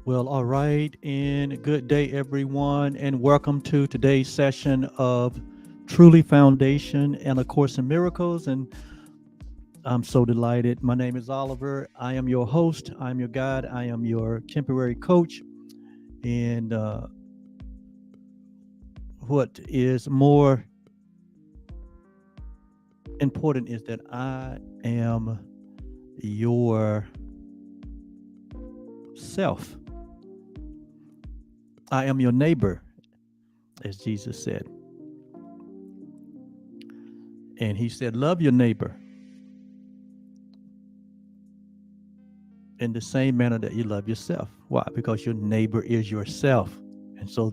Well, all right, and good day, everyone, and welcome to today's session of Truly Foundation and A Course in Miracles. And I'm so delighted. My name is Oliver. I am your host. I'm your guide. I am your temporary coach. And what is more important is that I am your self. I am your neighbor, as Jesus said. And he said, love your neighbor in the same manner that you love yourself. Why? Because your neighbor is yourself. And so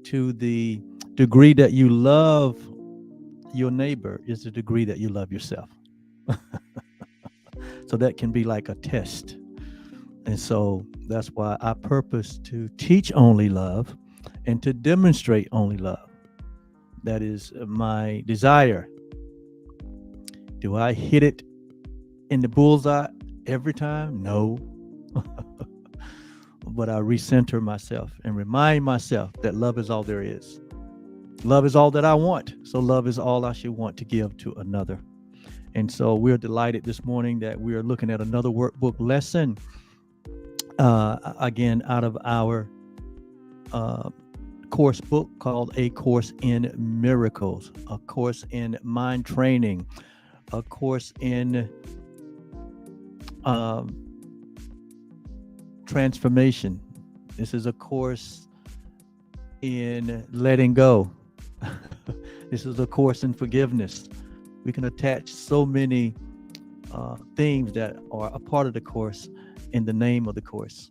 to the degree that you love your neighbor is the degree that you love yourself. So that can be like a test. And so that's why I purpose to teach only love and to demonstrate only love. That is my desire. Do I hit it in the bullseye every time? No. But I recenter myself and remind myself that love is all there is. Love is all that I want. So love is all I should want to give to another. And so we're delighted this morning that we are looking at another workbook lesson, again, out of our uh, course book called A Course in Miracles, a course in mind training, a course in um, transformation. This is a course in letting go. This is a course in forgiveness. We can attach so many themes that are a part of the course in the name of the course.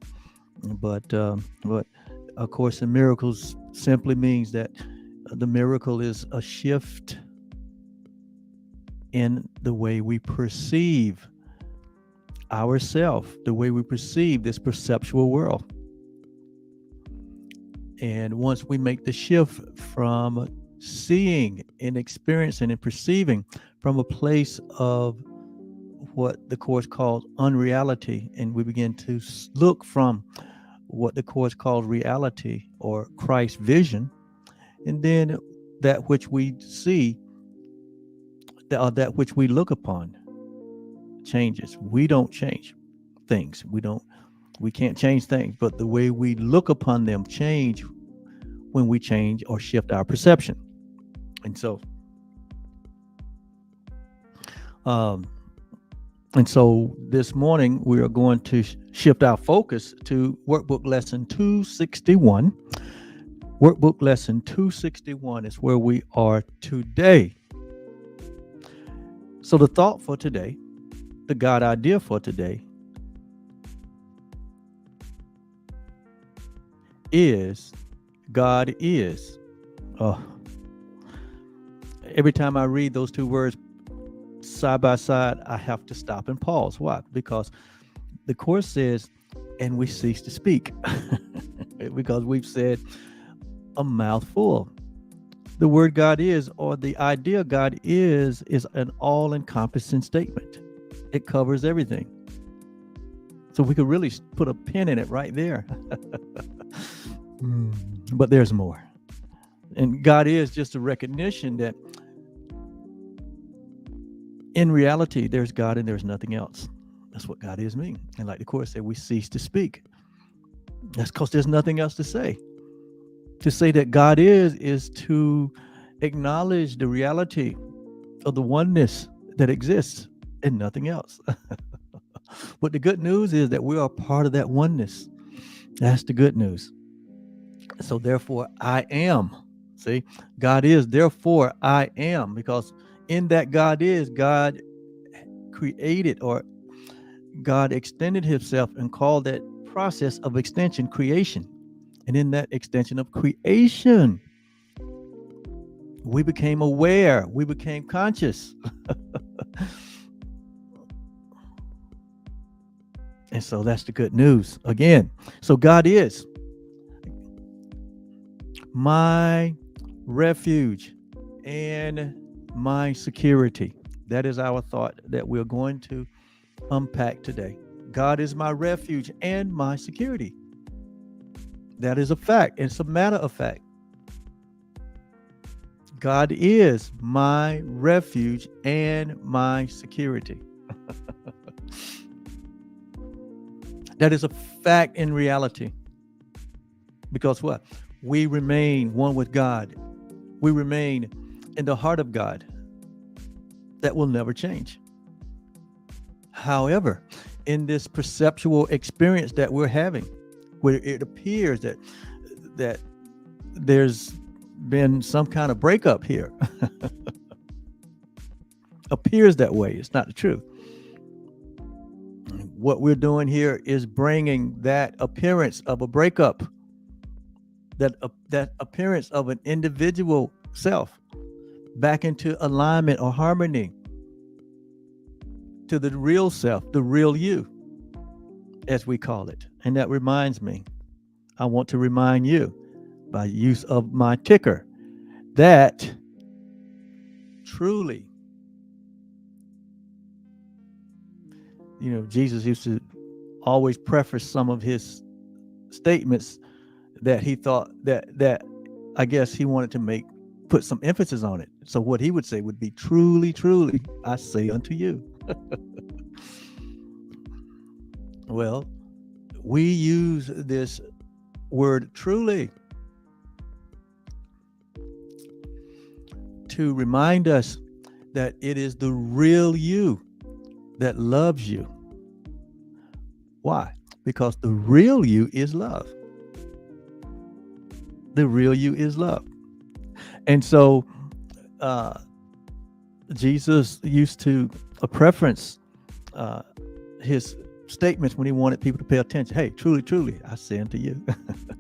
But A Course in Miracles simply means that the miracle is a shift in the way we perceive ourselves, the way we perceive this perceptual world. And once we make the shift from seeing and experiencing and perceiving from a place of what the Course calls unreality, and we begin to look from what the Course calls reality or Christ's vision, and then that which we see, that which we look upon changes. We don't change things. We can't change things, but the way we look upon them change when we change or shift our perception. And so um and so this morning we are going to shift our focus to workbook lesson 261. Workbook lesson 261 is where we are today. So the thought for today, the God idea for today is God is. Oh, every time I read those two words side by side, I have to stop and pause. Why? Because the Course says, and we cease to speak. Because we've said a mouthful. The word God is, or the idea God is an all-encompassing statement. It covers everything. So we could really put a pin in it right there. But there's more. And God is just a recognition that in reality, there's God and there's nothing else. That's what God is mean. And like the Course said, we cease to speak. That's because there's nothing else to say. To say that God is to acknowledge the reality of the oneness that exists and nothing else. But the good news is that we are part of that oneness. That's the good news. So therefore, I am. See, God is, therefore I am, because in that God is, God created, or God extended himself and called that process of extension creation. And in that extension of creation, we became aware, we became conscious. And so that's the good news again. So God is my refuge and my security. That is our thought that we're going to unpack today. God is my refuge and my security. That is a fact. It's a matter of fact. God is my refuge and my security. That is a fact in reality. Because what? We remain one with God. We remain in the heart of God. That will never change. However, in this perceptual experience that we're having, where it appears that there's been some kind of breakup here, appears that way. It's not the truth. What we're doing here is bringing that appearance of a breakup, that appearance of an individual self, back into alignment or harmony to the real self, the real you, as we call it. And that reminds me, I want to remind you by use of my ticker that truly, Jesus used to always preface some of his statements that he thought that I guess he wanted to put some emphasis on it. So what he would say would be, truly, truly, I say unto you. Well, we use this word truly to remind us that it is the real you that loves you. Why? Because the real you is love. The real you is love. And so Jesus used to preference his statements when he wanted people to pay attention. Hey, truly, truly, I say unto you.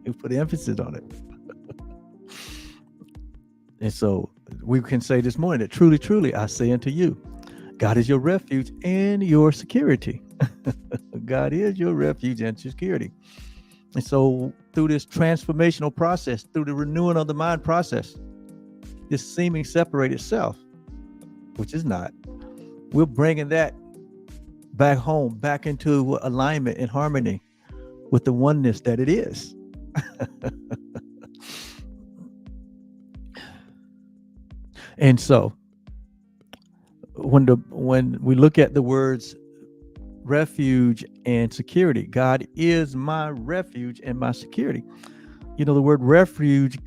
He put emphasis on it. And so we can say this morning that truly, truly, I say unto you, God is your refuge and your security. God is your refuge and security. And so through this transformational process, through the renewing of the mind process, this seeming separated self, which is not, we're bringing that back home, back into alignment and harmony with the oneness that it is. And so when we look at the words refuge and security, God is my refuge and my security. The word refuge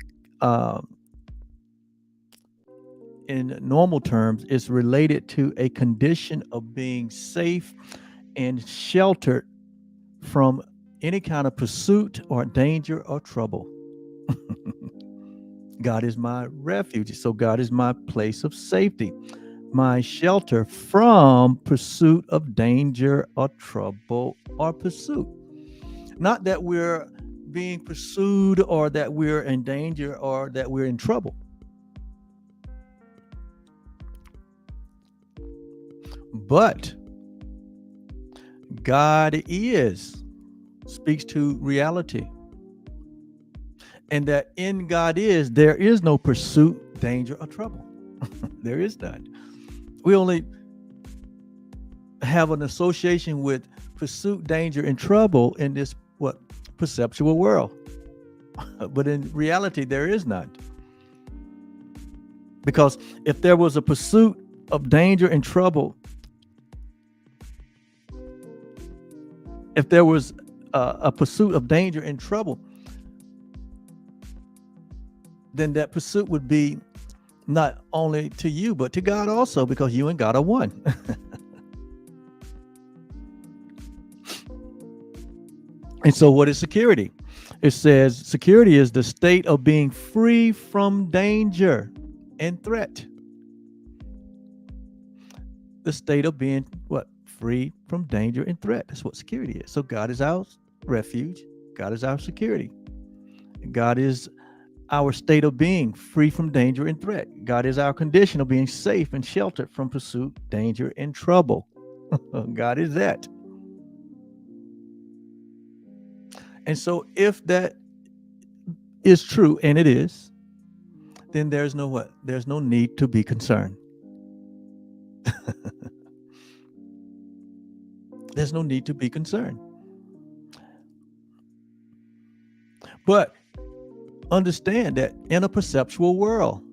in normal terms is related to a condition of being safe and sheltered from any kind of pursuit or danger or trouble. God is my refuge. So God is my place of safety, my shelter from pursuit of danger or trouble or pursuit. Not that we're being pursued or that we're in danger or that we're in trouble. But God speaks to reality. And that in God there is no pursuit, danger, or trouble. There is none. We only have an association with pursuit, danger, and trouble in this perceptual world. But in reality, there is none. Because if there was a pursuit of danger and trouble, if there was a pursuit of danger and trouble, then that pursuit would be not only to you, but to God also, because you and God are one. And so what is security? It says security is the state of being free from danger and threat. The state of being free from danger and threat. That's what security is. So God is our refuge. God is our security. God is our state of being free from danger and threat. God is our condition of being safe and sheltered from pursuit, danger, and trouble. God is that. And so if that is true, and it is, then there's no need to be concerned. There's no need to be concerned. But understand that in a perceptual world,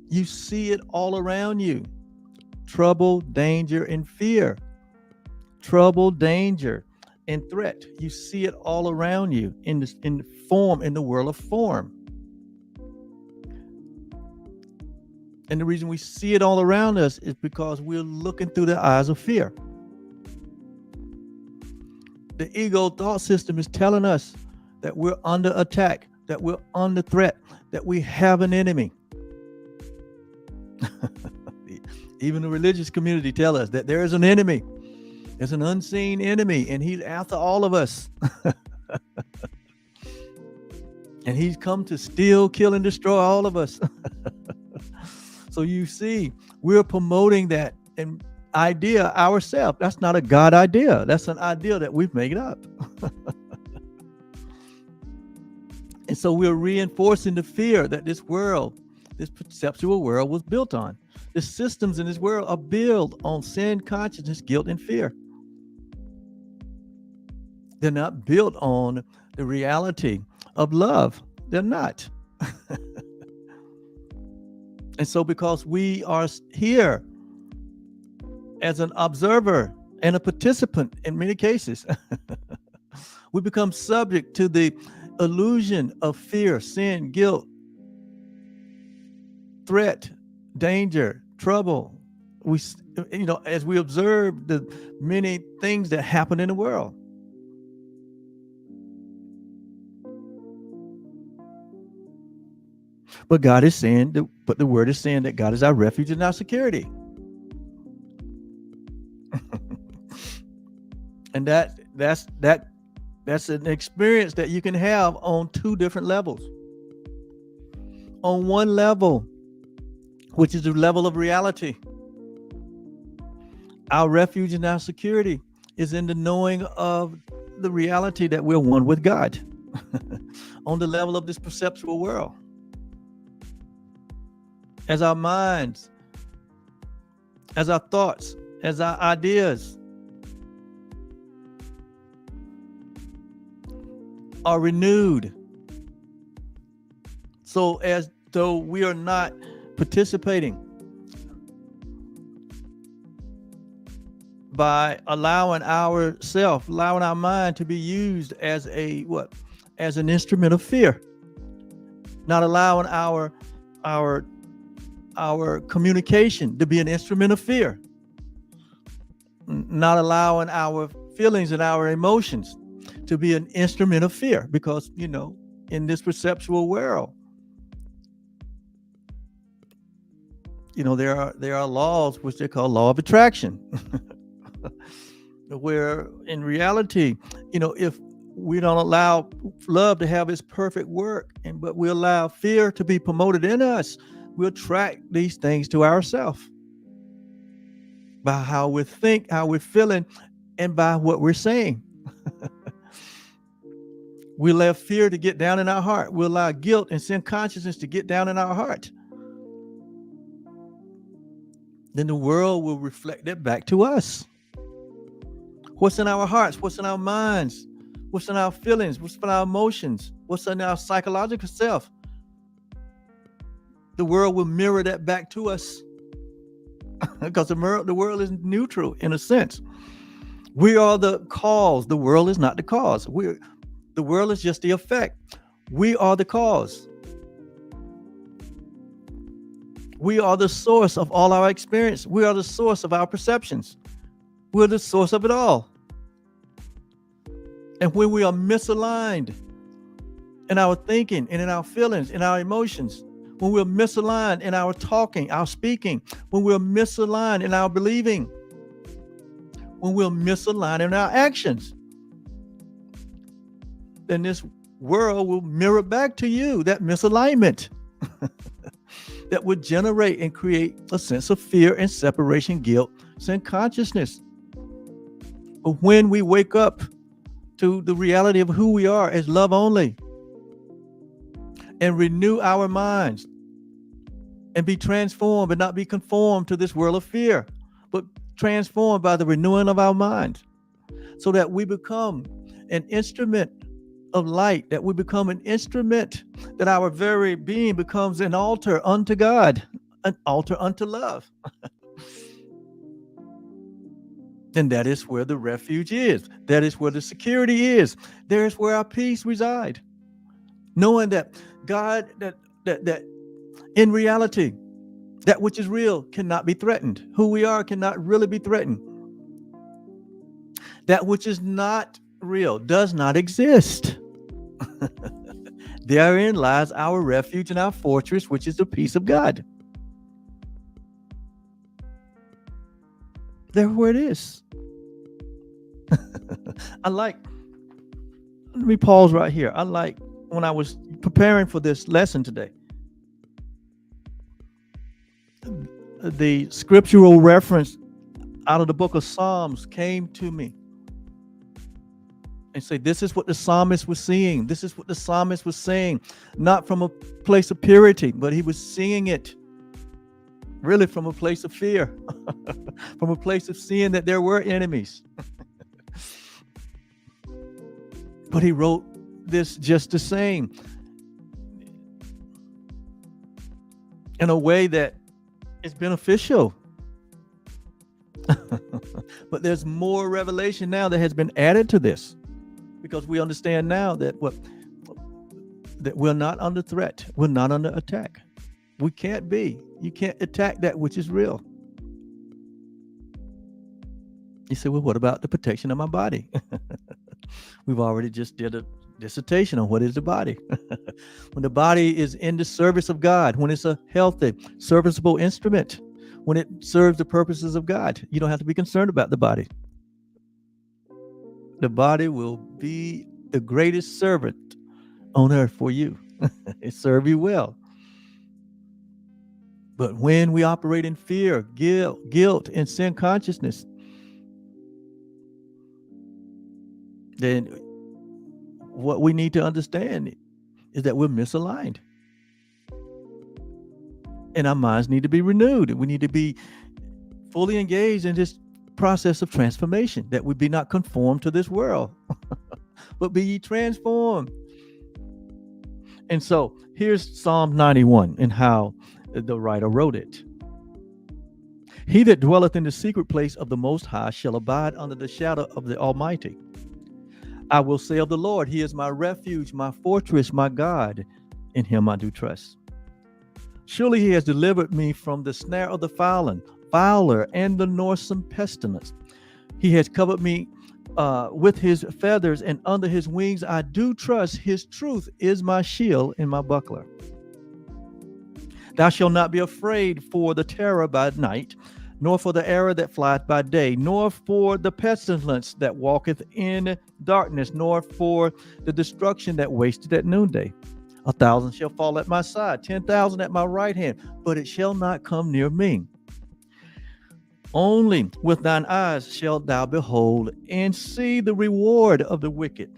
you see it all around you. Trouble, danger, and fear. Trouble, danger, and threat. You see it all around you in the world of form. And the reason we see it all around us is because we're looking through the eyes of fear. The ego thought system is telling us that we're under attack, that we're under threat, that we have an enemy. Even the religious community tell us that there is an enemy. There's an unseen enemy, and he's after all of us. And he's come to steal, kill, and destroy all of us. So you see, we're promoting that an idea ourselves. That's not a God idea. That's an idea that we've made up. And so we're reinforcing the fear that this world, this perceptual world, was built on. The systems in this world are built on sin, consciousness, guilt, and fear. They're not built on the reality of love. They're not. And so because we are here as an observer and a participant in many cases, we become subject to the illusion of fear, sin, guilt, threat, danger, trouble. We, as we observe the many things that happen in the world. But God is saying, but the word is saying that God is our refuge and our security. And that's an experience that you can have on two different levels. On one level, which is the level of reality, our refuge and our security is in the knowing of the reality that we're one with God. On the level of this perceptual world. As our minds, as our thoughts, as our ideas are renewed, so as though we are not participating by allowing our mind to be used as as an instrument of fear, not allowing our communication to be an instrument of fear, not allowing our feelings and our emotions to be an instrument of fear, because in this perceptual world, there are laws which they call law of attraction, where in reality, if we don't allow love to have its perfect work, but we allow fear to be promoted in us, we'll attract these things to ourselves by how we think, how we're feeling, and by what we're saying. We allow fear to get down in our heart. We allow guilt and sin consciousness to get down in our heart. Then the world will reflect it back to us. What's in our hearts? What's in our minds? What's in our feelings? What's in our emotions? What's in our psychological self? The world will mirror that back to us. Because the world is neutral in a sense. We are the cause. The world is not the cause. The world is just the effect. We are the cause. We are the source of all our experience. We are the source of our perceptions. We're the source of it all. And when we are misaligned in our thinking and in our feelings, in our emotions, when we're misaligned in our talking, our speaking, when we're misaligned in our believing, when we're misaligned in our actions, then this world will mirror back to you that misalignment that would generate and create a sense of fear and separation, guilt, sin consciousness. But when we wake up to the reality of who we are as love only and renew our minds and be transformed and not be conformed to this world of fear, but transformed by the renewing of our minds, so that we become an instrument of light, that we become an instrument, that our very being becomes an altar unto God, an altar unto love. And that is where the refuge is. That is where the security is. There is where our peace reside. Knowing that God, that in reality, that which is real cannot be threatened. Who we are cannot really be threatened. That which is not real does not exist. Therein lies our refuge and our fortress, which is the peace of God. There where it is. Let me pause right here. When I was preparing for this lesson today, the scriptural reference out of the book of Psalms came to me and say, this is what the psalmist was seeing. This is what the psalmist was saying, not from a place of purity, but he was seeing it really from a place of fear, from a place of seeing that there were enemies. But he wrote this just the same, in a way that is beneficial. But there's more revelation now that has been added to this, because we understand now that we're not under threat. We're not under attack. We can't be. You can't attack that which is real. You say, well, what about the protection of my body? We've already just did a dissertation on what is the body. When the body is in the service of God, when it's a healthy, serviceable instrument, when it serves the purposes of God, you don't have to be concerned about the body. The body will be the greatest servant on earth for you. It serve you well. But when we operate in fear, guilt, and sin consciousness, then what we need to understand is that we're misaligned. And our minds need to be renewed. We need to be fully engaged in this process of transformation, that we be not conformed to this world, but be ye transformed. And so here's Psalm 91 and how the writer wrote it. He that dwelleth in the secret place of the Most High shall abide under the shadow of the Almighty. I will say of the Lord, he is my refuge, my fortress, my God. In him I do trust. Surely he has delivered me from the snare of the fowler and the noisome pestilence. He has covered me with his feathers, and under his wings I do trust. His truth is my shield and my buckler. Thou shalt not be afraid for the terror by night, nor for the arrow that flieth by day, nor for the pestilence that walketh in darkness, nor for the destruction that wasteth at noonday. 1,000 shall fall at my side, 10,000 at my right hand, but it shall not come near me. Only with thine eyes shalt thou behold and see the reward of the wicked.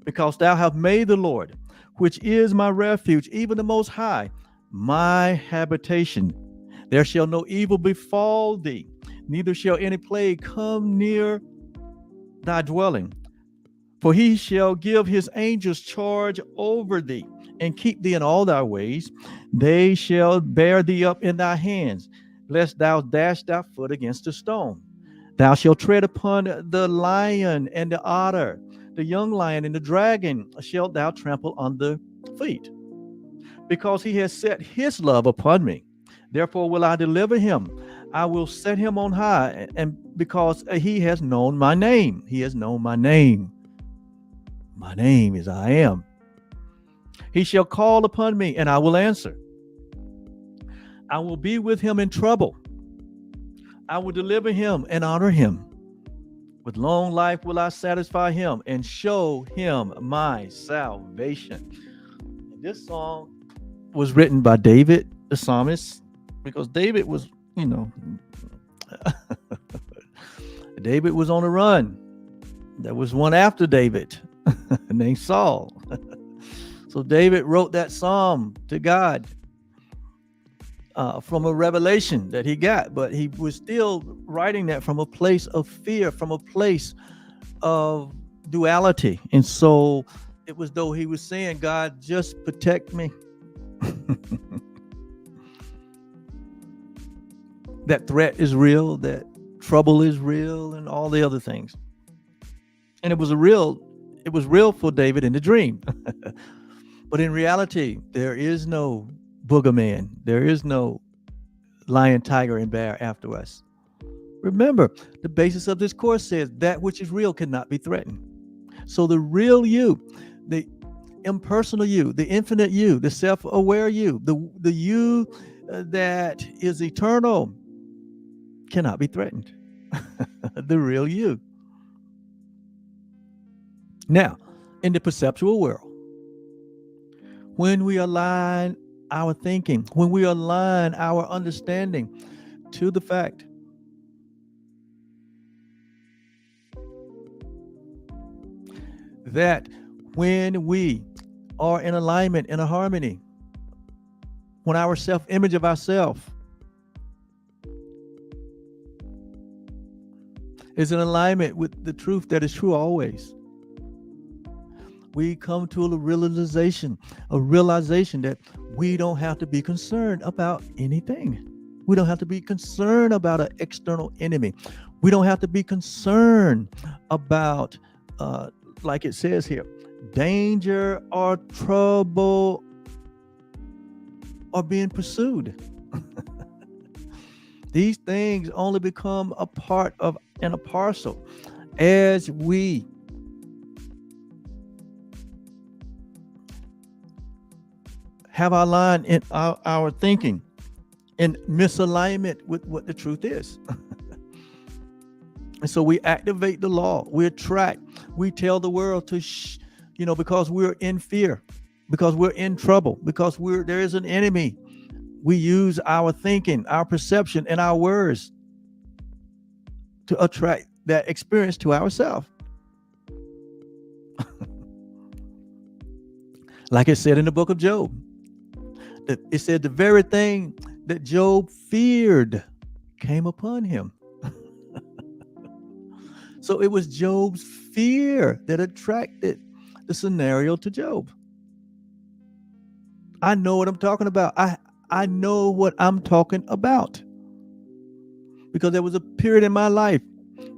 Because thou hast made the Lord, which is my refuge, even the Most High, my habitation. There shall no evil befall thee, neither shall any plague come near thy dwelling. For he shall give his angels charge over thee, and keep thee in all thy ways. They shall bear thee up in thy hands, lest thou dash thy foot against a stone. Thou shalt tread upon the lion and the otter, the young lion and the dragon shalt thou trample under feet. Because he has set his love upon me, therefore will I deliver him. I will set him on high, and because he has known my name. He has known my name. My name is I am. He shall call upon me, and I will answer. I will be with him in trouble. I will deliver him and honor him. With long life will I satisfy him and show him my salvation. This song was written by David, the psalmist, because David was, David was on the run. There was one after David named Saul. So David wrote that psalm to God from a revelation that he got, but he was still writing that from a place of fear, from a place of duality. And so it was though he was saying, God, just protect me. That threat is real, that trouble is real, and all the other things. And it was real for David in the dream. But in reality, there is no booger man. There is no lion, tiger, and bear after us. Remember, the basis of this course says that which is real cannot be threatened. So the real you, the impersonal you, the infinite you, the self-aware you, the you that is eternal cannot be threatened. The real you. Now, in the perceptual world, when we align our thinking, when we align our understanding to the fact that when we are in alignment, in a harmony, when our self-image of ourselves is in alignment with the truth that is true always, we come to a realization that we don't have to be concerned about anything. We don't have to be concerned about an external enemy. We don't have to be concerned about, like it says here, danger or trouble or being pursued. These things only become a part of and a parcel as we have our line in our thinking in misalignment with what the truth is. And so we activate the law, we attract, we tell the world to because we're in fear, because we're in trouble, because there is an enemy. We use our thinking, our perception, and our words to attract that experience to ourselves. Like it said in the book of Job, it said the very thing that Job feared came upon him. So it was Job's fear that attracted the scenario to Job. I know what I'm talking about. I know what I'm talking about. Because there was a period in my life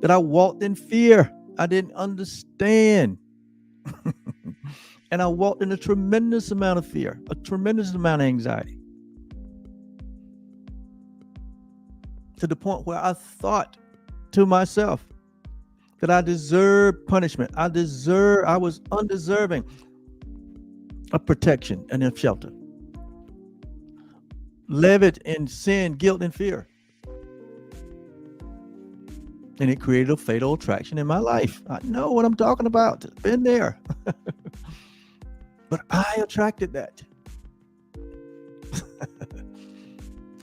that I walked in fear. I didn't understand. And I walked in a tremendous amount of fear, a tremendous amount of anxiety. To the point where I thought to myself that I deserved punishment. I was undeserving of protection and of shelter. Lived in sin, guilt, and fear. And it created a fatal attraction in my life. I know what I'm talking about. Been there. But I attracted that.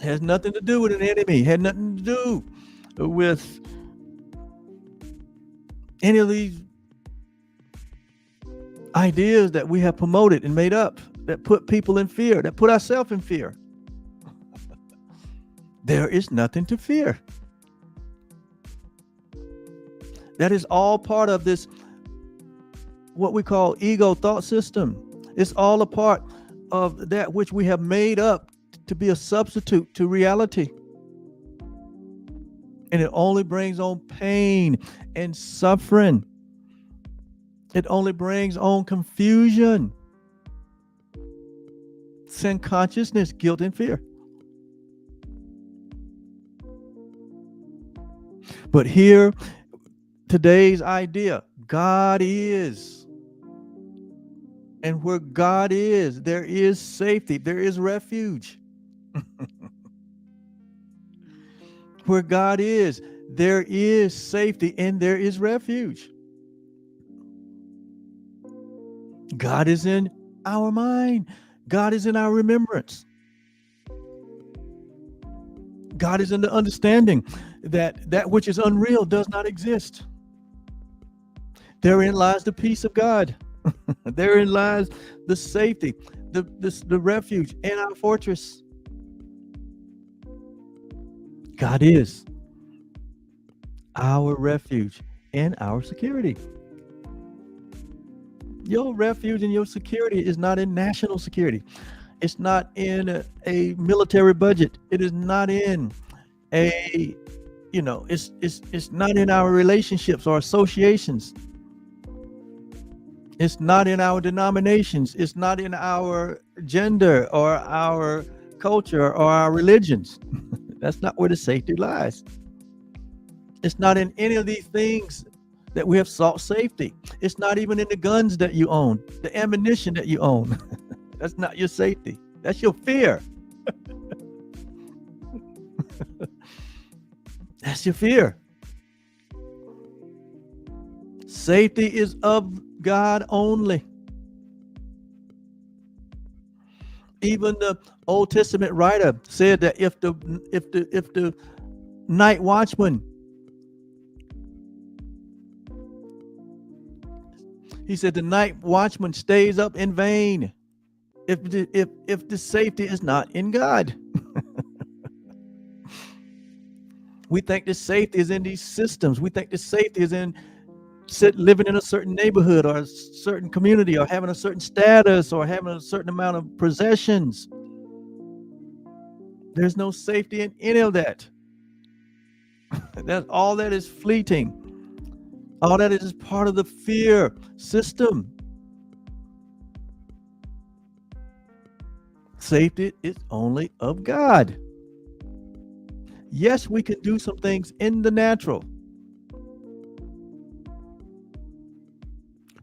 Has nothing to do with an enemy. Had nothing to do with any of these ideas that we have promoted and made up that put people in fear, that put ourselves in fear. There is nothing to fear. That is all part of this, what we call ego thought system. It's all a part of that which we have made up to be a substitute to reality. And it only brings on pain and suffering. It only brings on confusion, sin consciousness, guilt, and fear. But here, today's idea, God is. And where God is, there is safety, there is refuge. Where God is, there is safety and there is refuge. God is in our mind. God is in our remembrance. God is in the understanding that that which is unreal does not exist. Therein lies the peace of God. Therein lies the safety, the refuge, and our fortress. God is our refuge and our security. Your refuge and your security is not in national security. It's not in a military budget. It is not in a, it's not in our relationships or associations. It's not in our denominations. It's not in our gender or our culture or our religions. That's not where the safety lies. It's not in any of these things that we have sought safety. It's not even in the guns that you own, the ammunition that you own. That's not your safety. That's your fear. That's your fear. Safety is of God only. Even the Old Testament writer said that if the night watchman, he said the night watchman stays up in vain if the safety is not in God. We think the safety is in these systems. We think the safety is in living in a certain neighborhood or a certain community or having a certain status or having a certain amount of possessions. There's no safety in any of that. All that is fleeting. All that is part of the fear system. Safety is only of God. Yes, we can do some things in the natural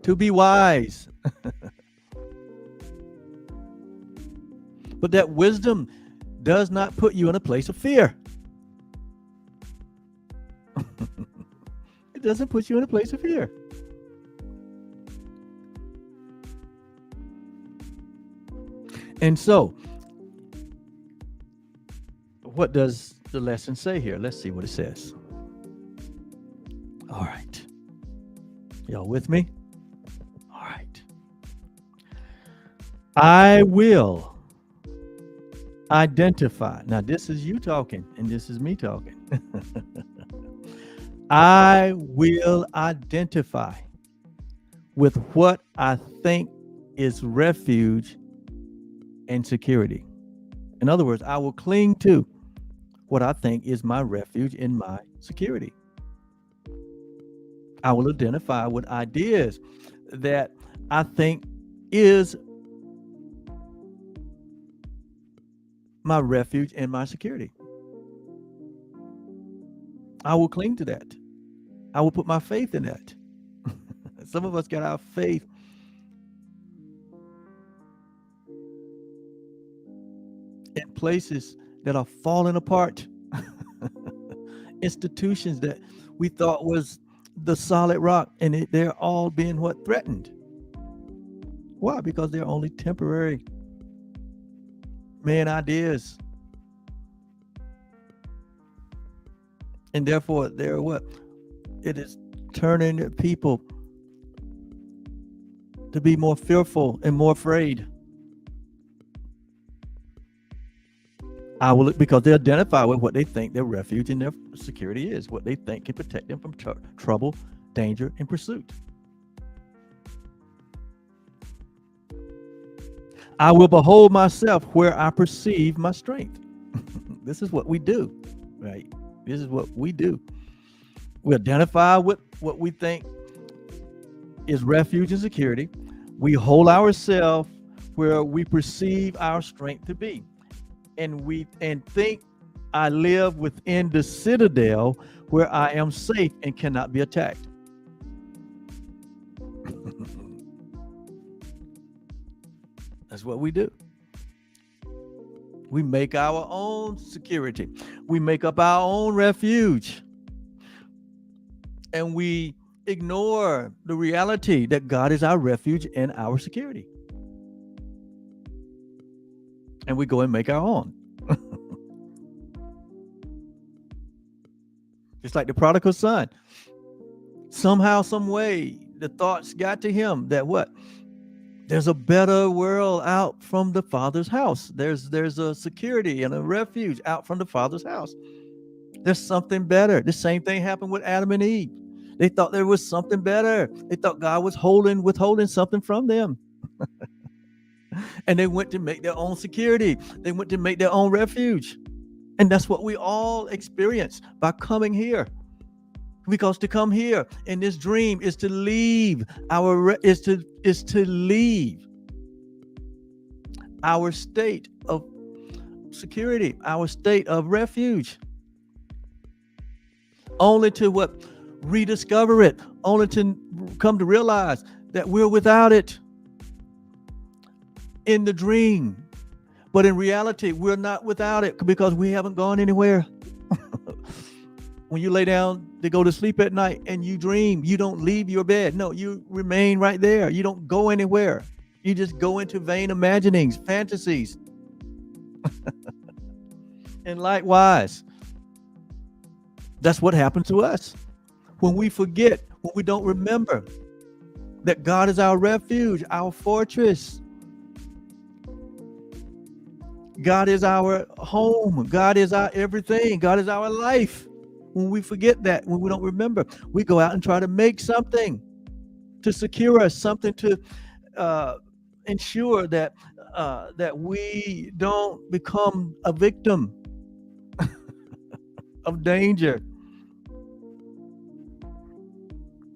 to be wise. But that wisdom does not put you in a place of fear. It doesn't put you in a place of fear. And so, what does the lesson say here? Let's see what it says. All right. Y'all with me? All right. I will identify. Now, this is you talking, and this is me talking. I will identify with what I think is refuge and security. In other words, I will cling to what I think is my refuge and my security. I will identify with ideas that I think is my refuge and my security. I will cling to that. I will put my faith in that. Some of us got our faith in places that are falling apart. Institutions that we thought was the solid rock, and they're all being threatened. Why? Because they're only temporary man ideas. And therefore, they're what? It is turning people to be more fearful and more afraid. Because they identify with what they think their refuge and their security is, what they think can protect them from trouble, danger, and pursuit. I will behold myself where I perceive my strength. This is what we do, right? This is what we do. We identify with what we think is refuge and security. We hold ourselves where we perceive our strength to be. And think I live within the citadel where I am safe and cannot be attacked. That's what we do. We make our own security. We make up our own refuge. And we ignore the reality that God is our refuge and our security. And we go and make our own. Just like the prodigal son. Somehow, some way, the thoughts got to him that what? There's a better world out from the Father's house. There's a security and a refuge out from the Father's house. There's something better. The same thing happened with Adam and Eve. They thought there was something better. They thought God was withholding something from them. And they went to make their own security. They went to make their own refuge. And that's what we all experience by coming here. Because to come here in this dream is to leave leave our state of security, our state of refuge, only to what? Rediscover it, only to come to realize that we're without it in the dream. But in reality, we're not without it because we haven't gone anywhere. When you lay down to go to sleep at night and you dream, you don't leave your bed. No, you remain right there. You don't go anywhere. You just go into vain imaginings, fantasies. And likewise, that's what happened to us. When we forget, when we don't remember that God is our refuge, our fortress. God is our home. God is our everything. God is our life. When we forget that, when we don't remember, we go out and try to make something to secure us, something to ensure that we don't become a victim of danger,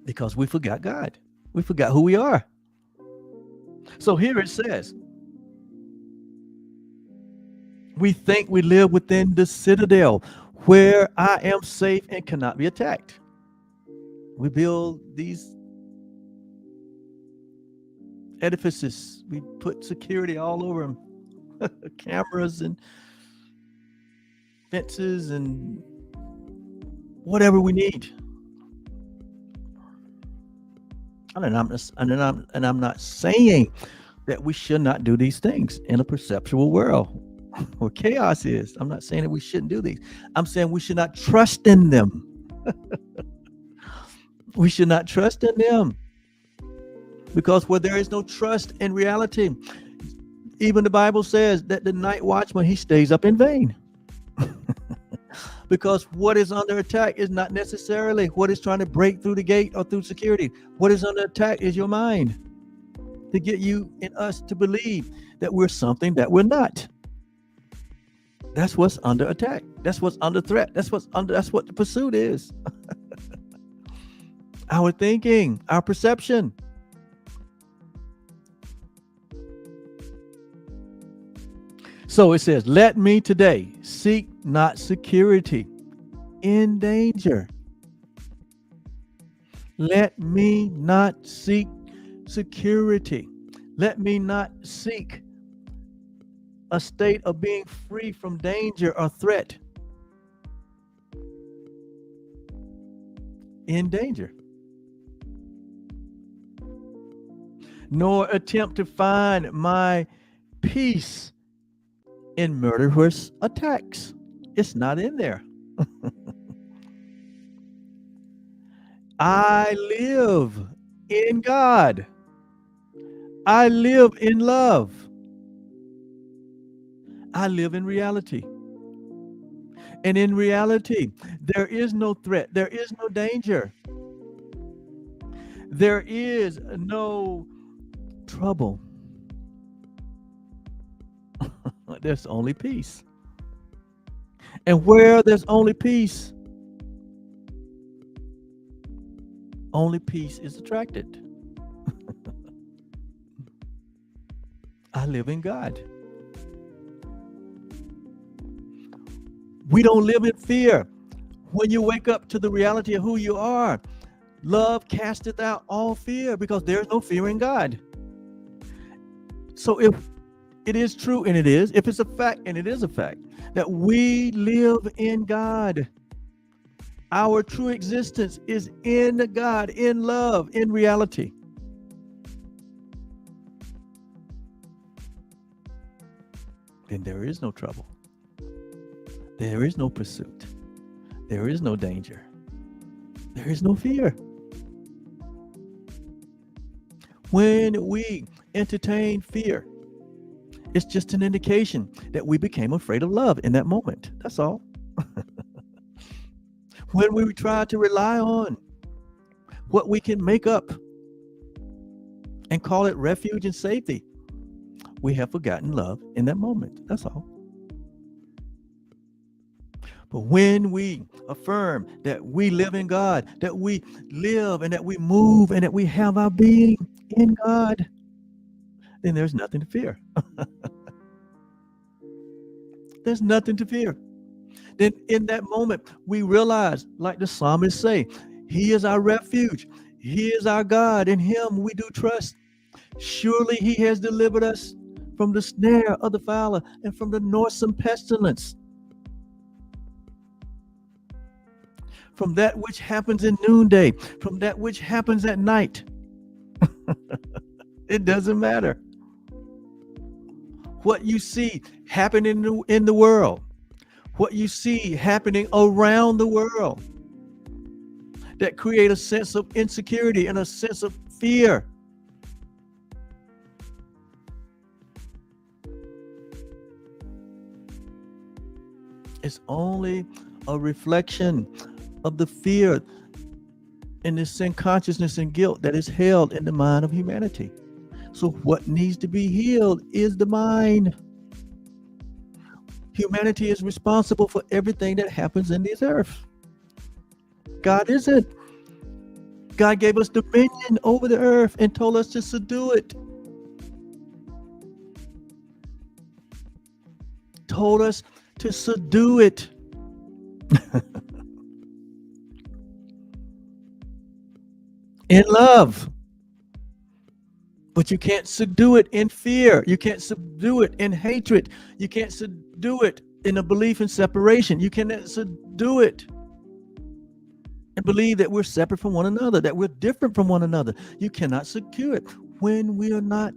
because we forgot God. We forgot who we are. So here it says, we think we live within the citadel where I am safe and cannot be attacked. We build these edifices. We put security all over them. Cameras and fences and whatever we need. And I'm not saying that we should not do these things in a perceptual world where chaos is. I'm not saying that we shouldn't do these. I'm saying we should not trust in them. We should not trust in them, because where there is no trust in reality, even the Bible says that the night watchman, he stays up in vain. Because what is under attack is not necessarily what is trying to break through the gate or through security. What is under attack is your mind, to get you and us to believe that we're something that we're not. That's what's under attack. That's what's under threat. That's what the pursuit is. Our thinking, our perception. So it says, let me today seek not security in danger. Let me not seek security. Let me not seek a state of being free from danger or threat in danger. Nor attempt to find my peace in murderous attacks. It's not in there. I live in God. I live in love. I live in reality. And in reality, there is no threat. There is no danger. There is no trouble. There's only peace. And where there's only peace is attracted. I live in God. We don't live in fear. When you wake up to the reality of who you are, love casteth out all fear, because there's no fear in God. So if it is true, and it is, if it's a fact, and it is a fact, that we live in God, our true existence is in God, in love, in reality. Then there is no trouble. There is no pursuit. There is no danger. There is no fear. When we entertain fear, it's just an indication that we became afraid of love in that moment. That's all. When we try to rely on what we can make up and call it refuge and safety, we have forgotten love in that moment. That's all. But when we affirm that we live in God, that we live and that we move and that we have our being in God, then there's nothing to fear. There's nothing to fear. Then in that moment, we realize, like the psalmist say, He is our refuge. He is our God. In Him we do trust. Surely He has delivered us from the snare of the fowler and from the noisome pestilence. From that which happens in noonday, from that which happens at night. It doesn't matter. What you see happening in the world, what you see happening around the world, that create a sense of insecurity and a sense of fear. It's only a reflection of the fear and this sin consciousness and guilt that is held in the mind of humanity. So what needs to be healed is the mind. Humanity is responsible for everything that happens in this earth. God isn't. God gave us dominion over the earth and told us to subdue it. Told us to subdue it. In love. But you can't subdue it in fear. You can't subdue it in hatred. You can't subdue it in a belief in separation. You cannot subdue it and believe that we're separate from one another, that we're different from one another. You cannot subdue it when we are not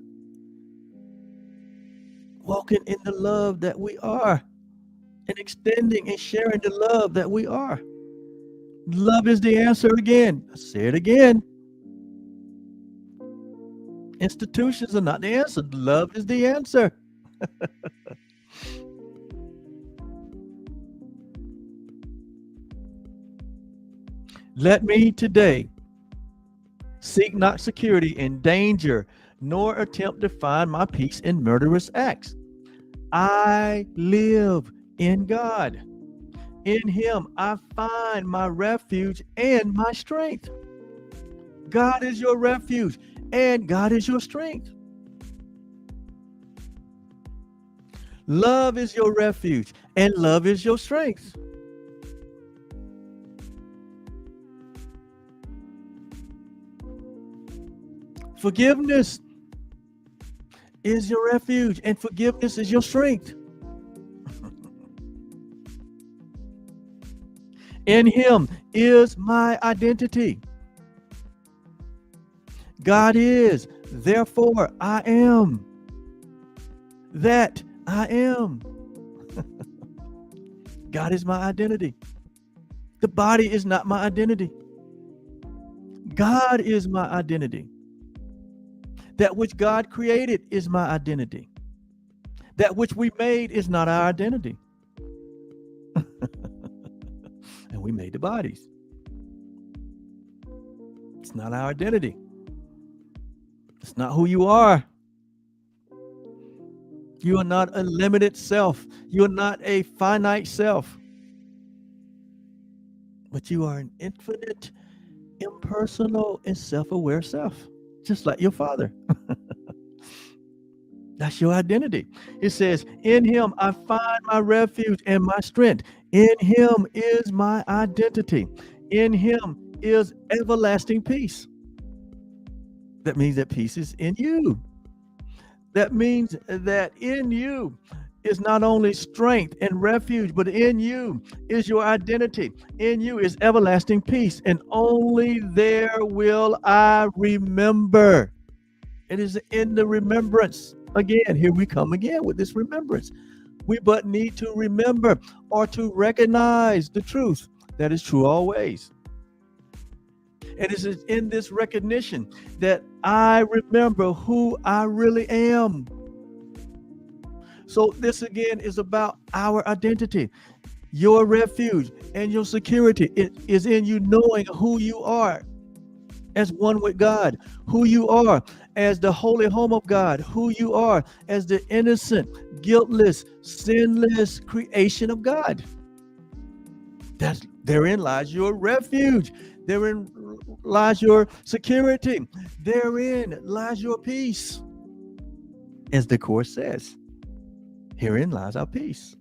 walking in the love that we are and extending and sharing the love that we are. Love is the answer again. I say it again. Institutions are not the answer. Love is the answer. Let me today seek not security in danger, nor attempt to find my peace in murderous acts. I live in God. In Him I find my refuge and my strength. God is your refuge and God is your strength. Love is your refuge and love is your strength. Forgiveness is your refuge and forgiveness is your strength. In Him is my identity. God is, therefore I am. That I am. God is my identity. The body is not my identity. God is my identity. That which God created is my identity. That which we made is not our identity. And we made the bodies. It's not our identity. It's not who you are. You are not a limited self. You are not a finite self. But you are an infinite, impersonal, and self-aware self, just like your Father. That's your identity. It says, in Him I find my refuge and my strength. In Him is my identity. In Him is everlasting peace. That means that peace is in you. That means that in you is not only strength and refuge, but in you is your identity. In you is everlasting peace, and only there will I remember. It is in the remembrance. Again, here we come again with this remembrance. We but need to remember or to recognize the truth that is true always. And it is in this recognition that I remember who I really am. So this again is about our identity. Your refuge and your security, it is in you knowing who you are as one with God, who you are as the holy home of God, who you are as the innocent, guiltless, sinless creation of God. Therein lies your refuge. Therein lies your security. Therein lies your peace. As the Course says, herein lies our peace.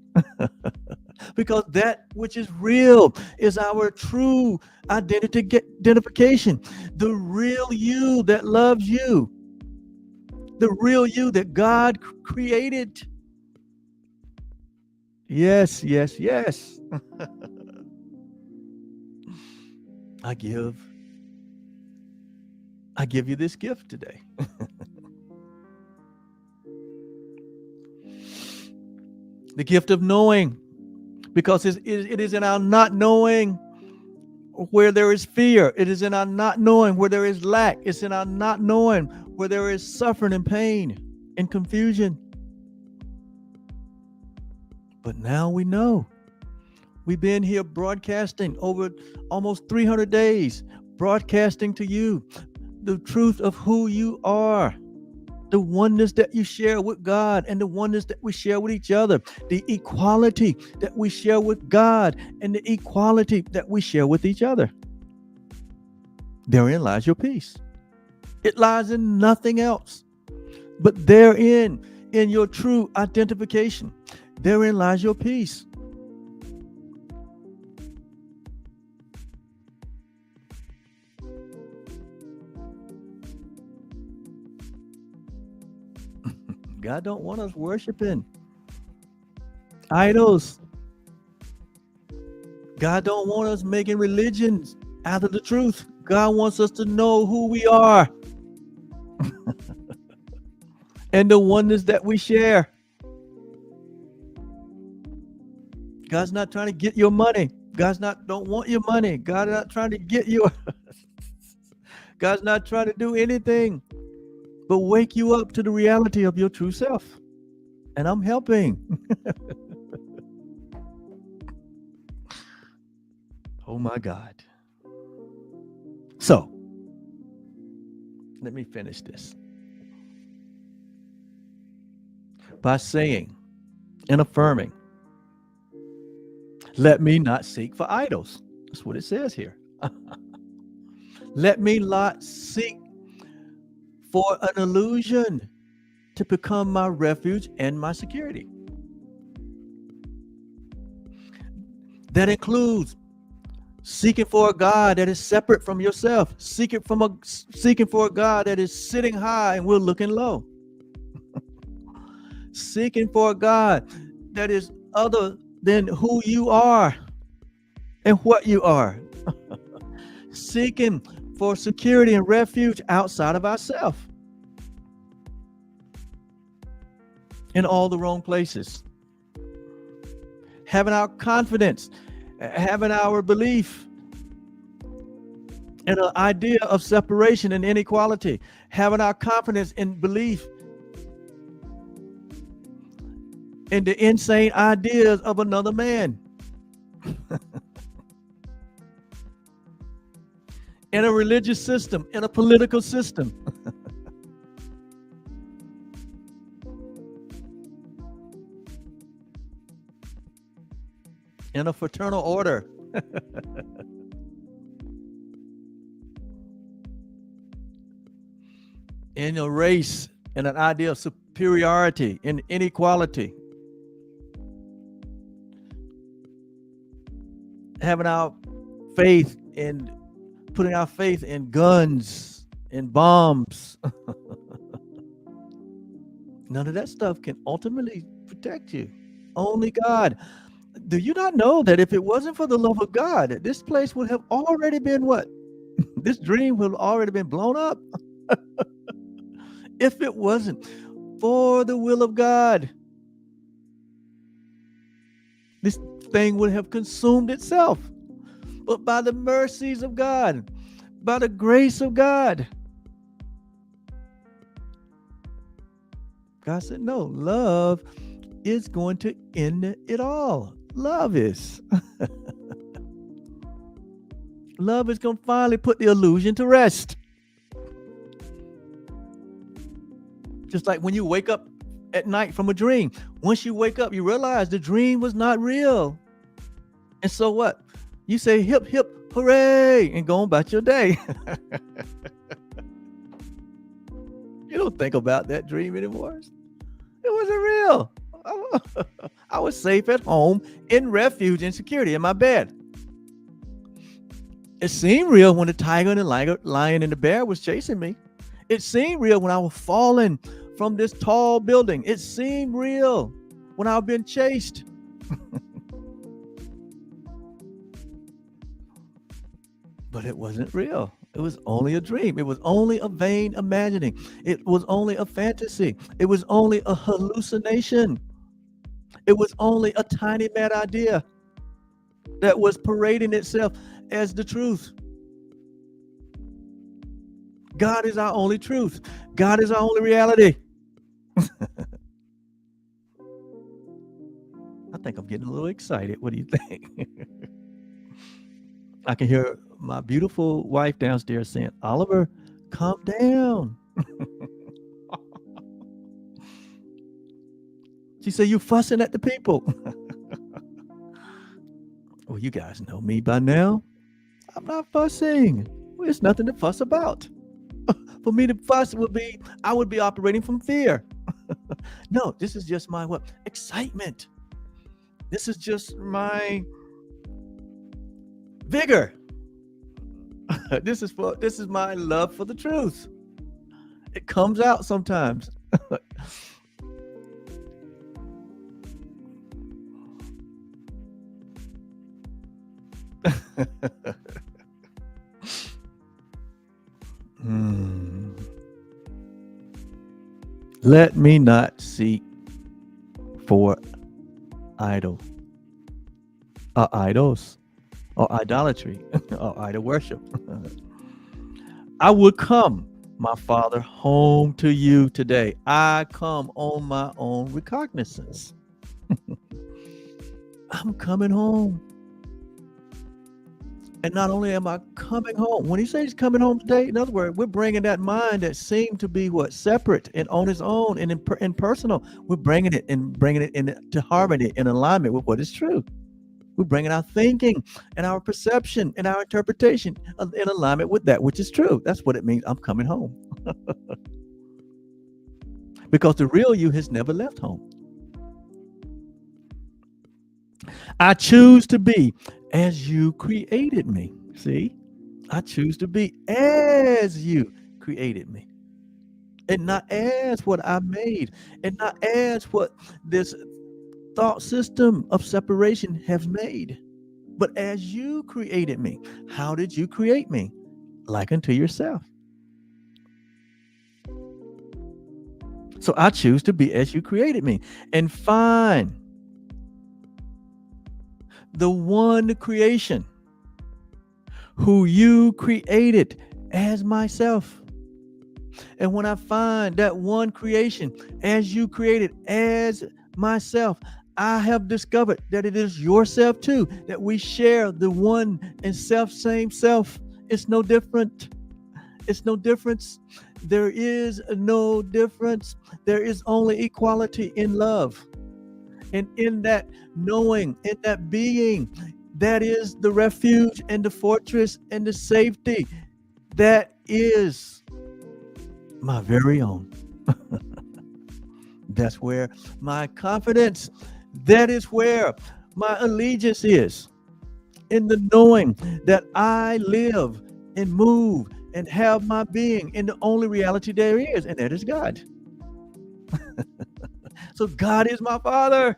Because that which is real is our true identification. The real you that loves you. The real you that God created. Yes, yes, yes. I give you this gift today. The gift of knowing, because it is in our not knowing where there is fear. It is in our not knowing where there is lack. It's in our not knowing where there is suffering and pain and confusion. But now we know. We've been here broadcasting over almost 300 days, broadcasting to you the truth of who you are, the oneness that you share with God and the oneness that we share with each other, the equality that we share with God and the equality that we share with each other. Therein lies your peace. It lies in nothing else, but therein, in your true identification, therein lies your peace. God don't want us worshiping idols. God don't want us making religions out of the truth. God wants us to know who we are and the oneness that we share. God's not trying to get your money. Don't want your money. God's not trying to get you. God's not trying to do anything but wake you up to the reality of your true self. And I'm helping. Oh my God. So, let me finish this by saying and affirming, let me not seek for idols. That's what it says here. Let me not seek for an illusion to become my refuge and my security. That includes seeking for a God that is separate from yourself, seeking for a God that is sitting high and we're looking low. Seeking for a God that is other than who you are and what you are. Seeking for security and refuge outside of ourselves. In all the wrong places. Having our confidence, having our belief in an idea of separation and inequality, having our confidence and belief in the insane ideas of another man. In a religious system, in a political system. In a fraternal order. In a race, in an idea of superiority, in inequality. Having our faith in, putting our faith in guns, in bombs. None of that stuff can ultimately protect you. Only God. Do you not know that if it wasn't for the love of God, this place would have already been what? This dream would have already been blown up. If it wasn't for the will of God, this thing would have consumed itself. But by the mercies of God, by the grace of God, God said, no, love is going to end it all. Love is. Love is going to finally put the illusion to rest. Just like when you wake up at night from a dream. Once you wake up, you realize the dream was not real. And so what? You say hip, hip, hooray, and go on about your day. You don't think about that dream anymore. It wasn't real. I was safe at home in refuge and security in my bed. It seemed real when the tiger and the lion and the bear was chasing me. It seemed real when I was falling from this tall building. It seemed real when I was being chased. But it wasn't real. It was only a dream. It was only a vain imagining. It was only a fantasy. It was only a hallucination. It was only a tiny mad idea that was parading itself as the truth. God is our only truth. God is our only reality. I think I'm getting a little excited. What do you think? I can hear my beautiful wife downstairs saying, Oliver, calm down. She said, you fussing at the people. Well, you guys know me by now. I'm not fussing. Well, there's nothing to fuss about. For me to fuss I would be operating from fear. No, this is just my what? Excitement. This is just my vigor. This is my love for the truth. It comes out sometimes. Let me not seek for idols or idolatry or idol worship. I would come, my Father, home to you today. I come on my own recognizance. I'm coming home. And not only am I coming home, when he says coming home today, in other words, we're bringing that mind that seemed to be separate and on its own and impersonal. We're bringing it into harmony and alignment with what is true. We're bringing our thinking and our perception and our interpretation in alignment with that which is true. That's what it means. I'm coming home. Because the real you has never left home. I choose to be as you created me. See, I choose to be as you created me, and not as what I made, and not as what this thought system of separation has made, but as you created me. How did you create me? Like unto yourself. So I choose to be as you created me and find the one creation who you created as myself. And when I find that one creation as you created as myself, I have discovered that it is yourself too, that we share the one and same self. It's no different. It's no difference. There is no difference. There is only equality in love. And in that knowing, in that being, that is the refuge and the fortress and the safety. That is my very own. That's where my confidence, that is where my allegiance is. In the knowing that I live and move and have my being in the only reality there is, and that is God. So God is my Father.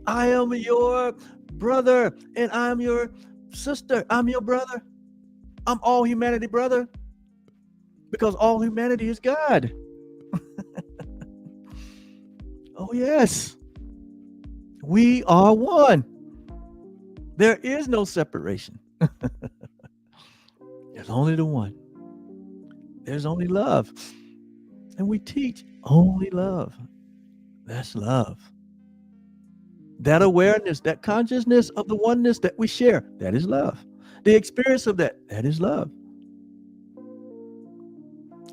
I am your brother, and I'm your sister. I'm your brother. I'm all humanity, brother, because all humanity is God. Oh, yes. We are one. There is no separation. There's only the one. There's only love. And we teach only love. That's love. That awareness, that consciousness of the oneness that we share, that is love. The experience of that is love.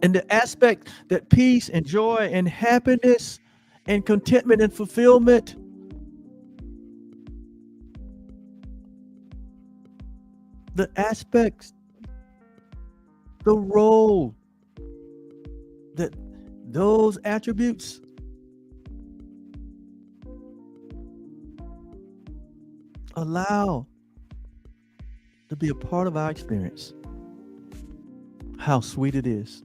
And the aspect that peace and joy and happiness and contentment and fulfillment, the aspects, the role that those attributes allow to be a part of our experience. How sweet it is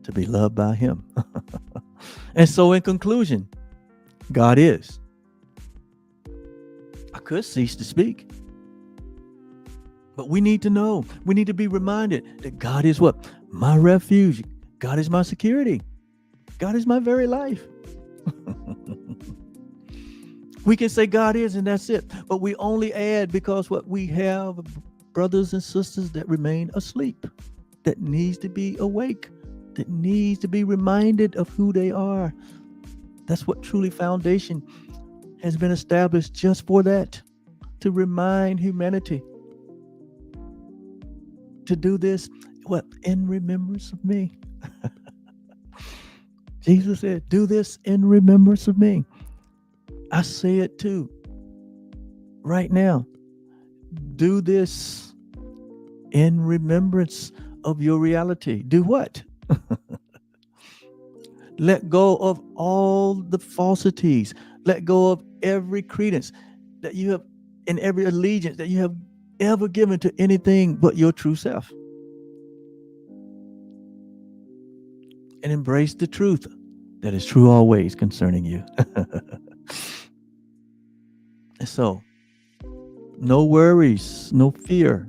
to be loved by him. And so in conclusion, God is. I could cease to speak, but we need to know, we need to be reminded that God is what? My refuge. God is my security. God is my very life. We can say God is and that's it, but we only add because what we have brothers and sisters that remain asleep, that needs to be awake, that needs to be reminded of who they are. That's what truly foundation has been established just for that, to remind humanity to do this, what? In remembrance of me. Jesus said, do this in remembrance of me. I say it too right now. Do this in remembrance of your reality. Do what? Let go of all the falsities. Let go of every credence that you have, and every allegiance that you have ever given to anything but your true self. And embrace the truth that is true always concerning you. So, no worries, no fear,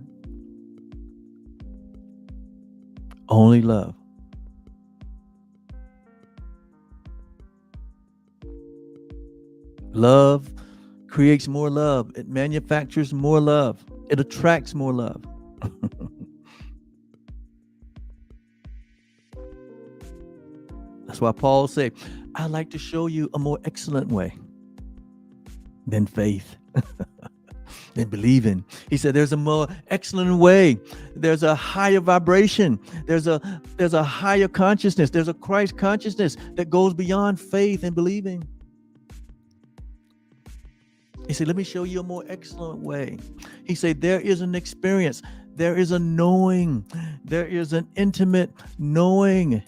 only love. Love creates more love. It manufactures more love. It attracts more love. That's why Paul said, I'd like to show you a more excellent way than faith, than believing. He said, there's a more excellent way. There's a higher vibration. There's a higher consciousness. There's a Christ consciousness that goes beyond faith and believing. He said, let me show you a more excellent way. He said, there is an experience. There is a knowing. There is an intimate knowing.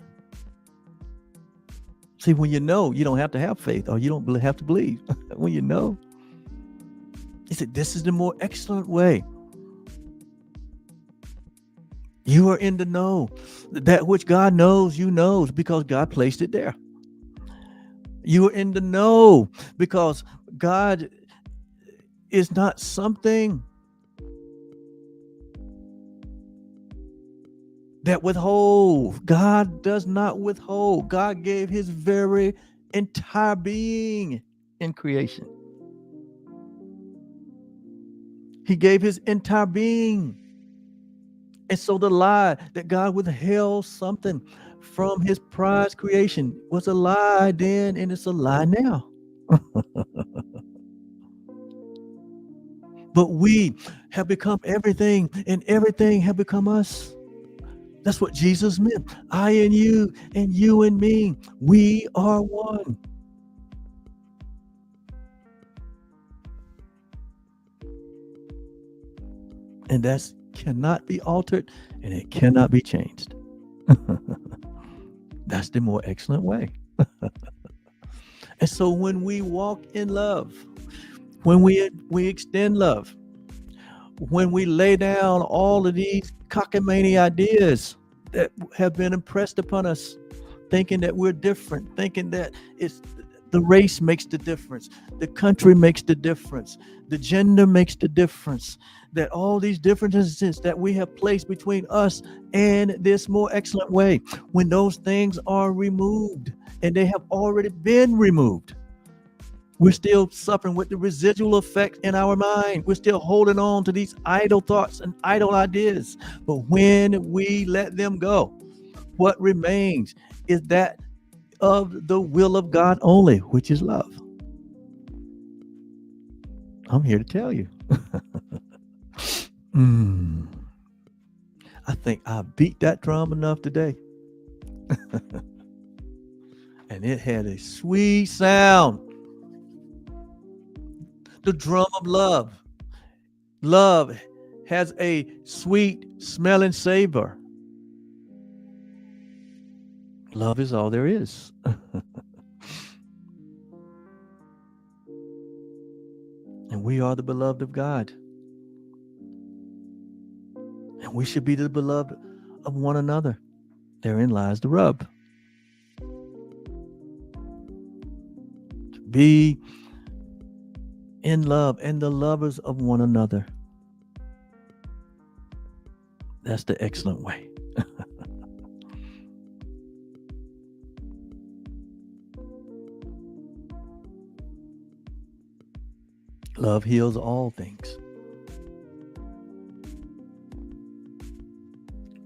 See, when you know, you don't have to have faith, or you don't have to believe. When you know. He said, this is the more excellent way. You are in the know. That which God knows, you knows because God placed it there. You are in the know because God is not something that withhold. God does not withhold. God gave his very entire being in creation. He gave his entire being. And so the lie that God withheld something from his prized creation was a lie then, and it's a lie now. But we have become everything, and everything have become us. That's what Jesus meant. I and you and me, we are one. And that cannot be altered, and it cannot be changed. That's the more excellent way. And so when we walk in love, when we extend love, when we lay down all of these cockamamie ideas that have been impressed upon us, thinking that we're different, thinking that it's the race makes the difference, the country makes the difference, the gender makes the difference, that all these differences that we have placed between us and this more excellent way, when those things are removed, and they have already been removed, we're still suffering with the residual effect in our mind. We're still holding on to these idle thoughts and idle ideas. But when we let them go, what remains is that of the will of God only, which is love. I'm here to tell you. I think I beat that drum enough today. And it had a sweet sound. The drum of love. Love has a sweet smelling savor. Love is all there is. And we are the beloved of God. And we should be the beloved of one another. Therein lies the rub. To be in love and the lovers of one another. That's the excellent way. Love heals all things.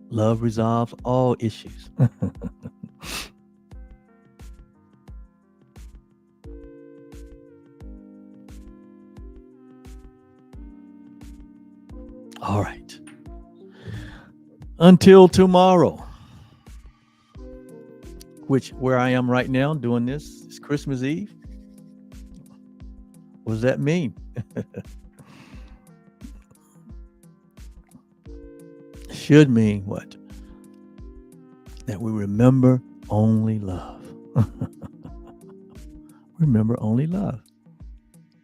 Love resolves all issues. All right. Until tomorrow, where I am right now doing this is Christmas Eve. What does that mean? Should mean what? That we remember only love. Remember only love.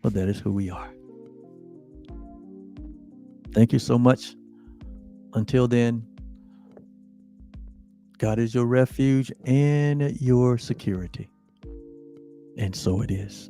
But that is who we are. Thank you so much. Until then, God is your refuge and your security. And so it is.